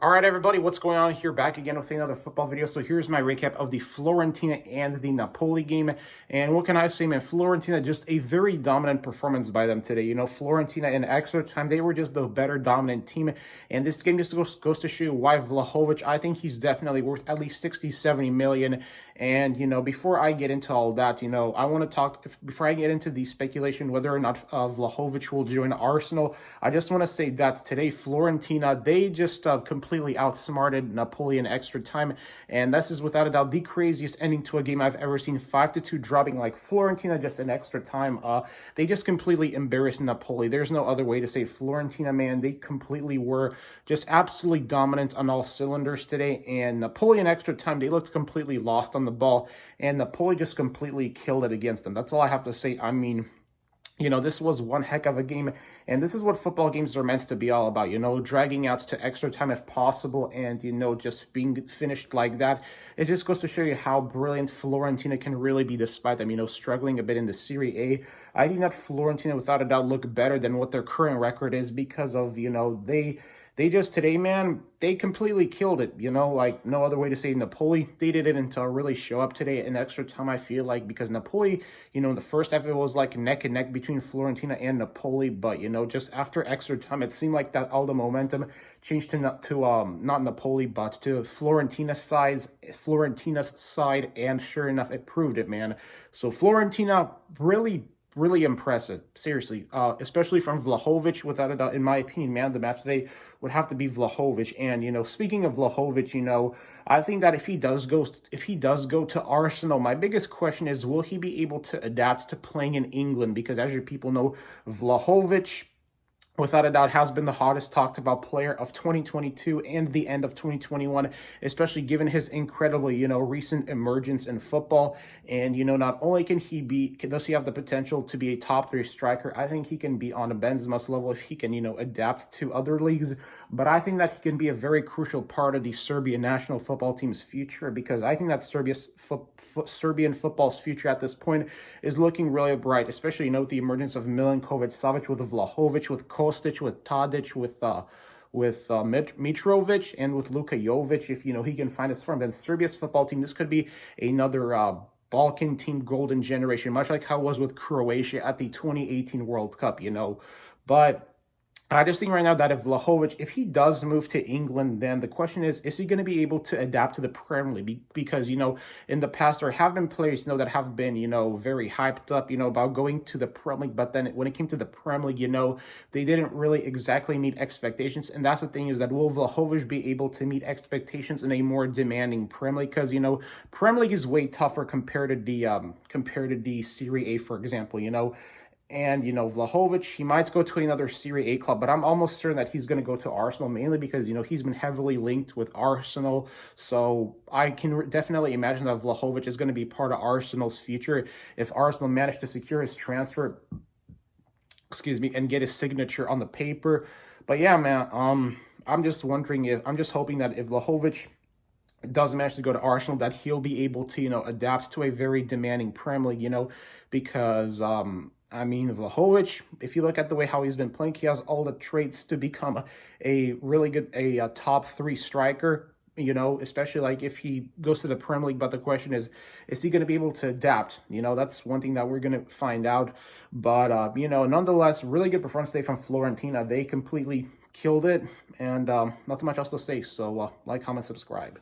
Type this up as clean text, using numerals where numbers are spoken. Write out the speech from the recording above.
All right, everybody, what's going on here? Back again with another football video. So here's my recap of the Fiorentina and the Napoli game. And what can I say, man? Fiorentina, just a very dominant performance by them today. Fiorentina in extra time, they were just the better dominant team. And this game just goes to show you why Vlahovic, I think he's definitely worth at least 60, 70 million. And, before I get into all that, I want to talk, before I get into the speculation whether or not Vlahovic will join Arsenal, I just want to say that today, Fiorentina, they just completely outsmarted Napoli in extra time. And this is without a doubt the craziest ending to a game I've ever seen. 5-2 dropping like Fiorentina just in extra time. They just completely embarrassed Napoli. There's no other way to say Fiorentina, man. They completely were just absolutely dominant on all cylinders today. And Napoli in extra time, they looked completely lost on the ball. And Napoli just completely killed it against them. That's all I have to say. I mean, this was one heck of a game, and this is what football games are meant to be all about, dragging out to extra time if possible, and, just being finished like that. It just goes to show you how brilliant Fiorentina can really be despite them, struggling a bit in the Serie A. I think that Fiorentina, without a doubt, look better than what their current record is because of, they just today, man, they completely killed it, like no other way to say Napoli. They didn't really show up today in extra time, I feel like, because Napoli, in the first half, it was like neck and neck between Fiorentina and Napoli. But, just after extra time, it seemed like that all the momentum changed to not Napoli, but to Fiorentina's side. And sure enough, it proved it, man. So Fiorentina really impressive, seriously, especially from Vlahovic, without a doubt. In my opinion, man, the match today would have to be Vlahovic. And, speaking of Vlahovic, I think that if he does go to Arsenal, my biggest question is, will he be able to adapt to playing in England? Because as you people know, Vlahovic, without a doubt, has been the hottest talked about player of 2022 and the end of 2021, especially given his incredible, recent emergence in football. And, not only does he have the potential to be a top 3 striker, I think he can be on a Benzema's level if he can, adapt to other leagues. But I think that he can be a very crucial part of the Serbian national football team's future, because I think that Serbian football's future at this point is looking really bright, especially, with the emergence of Milinkovic-Savic, with Vlahovic, with Kostic, with Tadic, with Mitrovic, and with Luka Jovic. If he can find his form, then Serbia's football team, this could be another Balkan team golden generation, much like how it was with Croatia at the 2018 World Cup. But I just think right now that if Vlahovic, if he does move to England, then the question is he going to be able to adapt to the Premier League? Because, in the past, there have been players, that have been, very hyped up, about going to the Premier League. But then when it came to the Premier League, they didn't really exactly meet expectations. And that's the thing, is that will Vlahovic be able to meet expectations in a more demanding Premier League? Because, Premier League is way tougher compared to the Serie A, for example, And, Vlahovic, he might go to another Serie A club, but I'm almost certain that he's going to go to Arsenal, mainly because, he's been heavily linked with Arsenal. So I can definitely imagine that Vlahovic is going to be part of Arsenal's future if Arsenal managed to secure his transfer, and get his signature on the paper. But yeah, man, I'm just hoping that if Vlahovic does manage to go to Arsenal, that he'll be able to, adapt to a very demanding Premier League, because, Vlahovic, if you look at the way how he's been playing, he has all the traits to become a really good, top 3 striker, especially like if he goes to the Premier League. But the question is he going to be able to adapt? That's one thing that we're going to find out. But, nonetheless, really good performance today from Fiorentina. They completely killed it, and nothing much else to say. So, like, comment, subscribe.